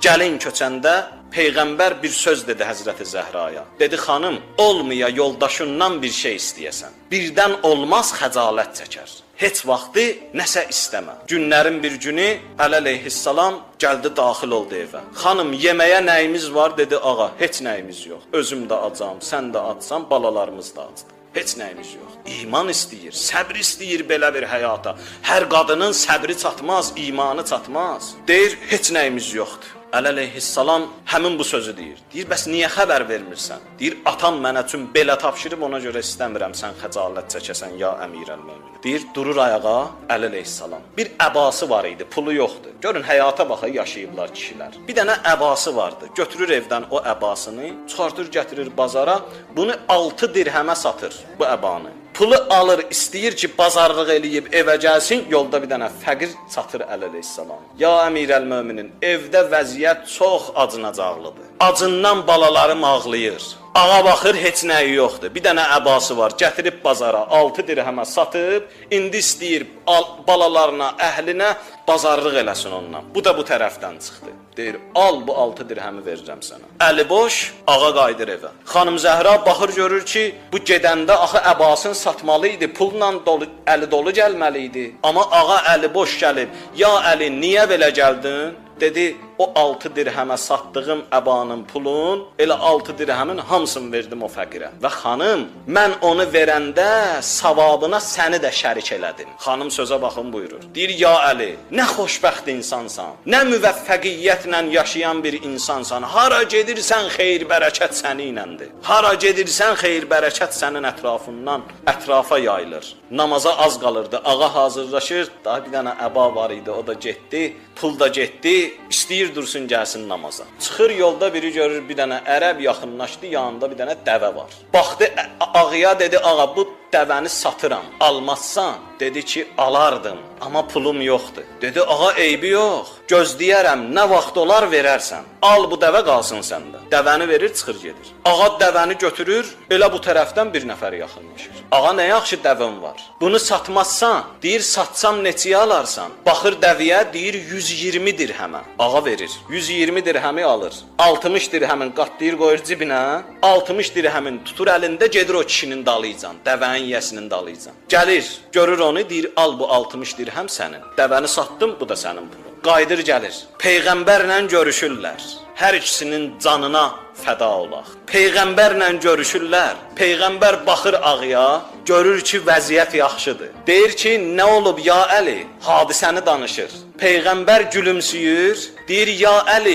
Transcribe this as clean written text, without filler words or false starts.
Gəlin köçəndə Peyğəmbər bir söz dedi Həzrəti Zəhraya. Dedi, xanım, olmaya yoldaşından bir şey istəyəsən. Birdən olmaz, xəcalət çəkər. Heç vaxtı nəsə istəmə. Günlərin bir günü Əli əleyhissalam gəldi, daxil oldu evə. Xanım, yeməyə nəyimiz var? Dedi, ağa, heç nəyimiz yox. Özüm də acam, sən də acsan, balalarımız da acdı. Heç nəyimiz yox. İman istəyir, səbr istəyir belə bir həyata. Hər qadının səbri çatmaz, imanı çatmaz. Deyir, heç nəyimiz yoxdur. Əli əleyhissalam həmin bu sözü deyir. Deyir, bəs niyə xəbər vermirsən? Deyir, atam mənə üçün belə tapşırıb, ona görə istəmirəm sən xəcalət çəkəsən ya əmirəl-möminin. Deyir, durur ayağa Əli əleyhissalam. Bir əbası var idi, pulu yoxdur. Görün, həyata baxa yaşayıblar kişilər. Bir dənə əbası vardı. Götürür evdən o əbasını, çıxartır, gətirir bazara. Bunu 6 dirhəmə satır bu əbanı. Pulu alır, istəyir ki, bazarlıq eləyib evə gəlsin, yolda bir dənə fəqir satır Əli əleyhissalam. Ya əmirəl-möminin, evdə vəziyyət çox acınacaqlıdır. Acından balalarım ağlayır. Ağa baxır, heç nəyi yoxdur. Bir dənə əbası var, gətirib bazara 6 dirhəmə satıb, indi istəyir balalarına, əhlinə bazarlıq eləsin ondan. Bu da bu tərəfdən çıxdı. Deyir, al bu 6 dirhəmi verirəm sənə. Əli boş, ağa qayıdır evə. Xanım Zəhra baxır, görür ki, bu gedəndə axı əbasını satmalı idi, pulla dolu, əli dolu gəlməli idi. Amma ağa əli boş gəlib. Ya Əli, niyə belə gəldin? Dedi, o 6 dirhəmə satdığım əbanın pulun, elə 6 dirhəmin hamısını verdim o fəqirə. Və xanım, mən onu verəndə savabına səni də şərik elədim. Xanım sözə baxın buyurur. Deyir, ya Əli, nə xoşbəxt insansan, nə müvəffəqiyyətlə yaşayan bir insansan. Hara gedirsən, xeyir bərəkət səninlədir. Hara gedirsən, xeyir bərəkət sənin ətrafından ətrafa yayılır. Namaza az qalırdı, ağa hazırlaşır, daha bir dənə əba var idi, o da getdi, pul da getdi. İstəyir dursun gəlsin namaza. Çıxır yolda biri görür, bir dənə ərəb yaxınlaşdı, yanında bir dənə dəvə var. Baxdı ağaya, dedi, ağa bu dəvəni satıram, almazsan? Dedi ki, alardım, amma pulum yoxdur. Dedi, ağa eybi yox, gözləyərəm, nə vaxt olar verərsən. Al bu dəvə qalsın səndə. Dəvəni verir, çıxır gedir. Ağa dəvəni götürür, elə bu tərəfdən bir nəfər yaxınlaşır. Ağa, nə yaxşı dəvən var. Bunu satmazsan, deyir, satsam neçəyə alarsan? Baxır dəviyə, deyir, 120 dirhəmə. Ağa verir, 120 dirhəmi alır. 60 dirhəmin qatlayır, qoyur cibinə. 60 dirhəmin tutur əlində, gedir o kişinin dalıcan, dəvənin yəsinin dalıcan. Gəlir, görür onu, deyir, al bu 60 dirhəm sənin. Dəvəni satdım, bu da sənin pulun. Qayıdır gəlir. Peyğəmbərlə görüşürlər. Hər ikisinin canına fəda olaq. Peyğəmbərlə görüşürlər. Peyğəmbər baxır ağaya, görür ki, vəziyyət yaxşıdır. Deyir ki, nə olub ya Əli? Hadisəni danışır. Peyğəmbər gülümsüyür, deyir, ya Əli,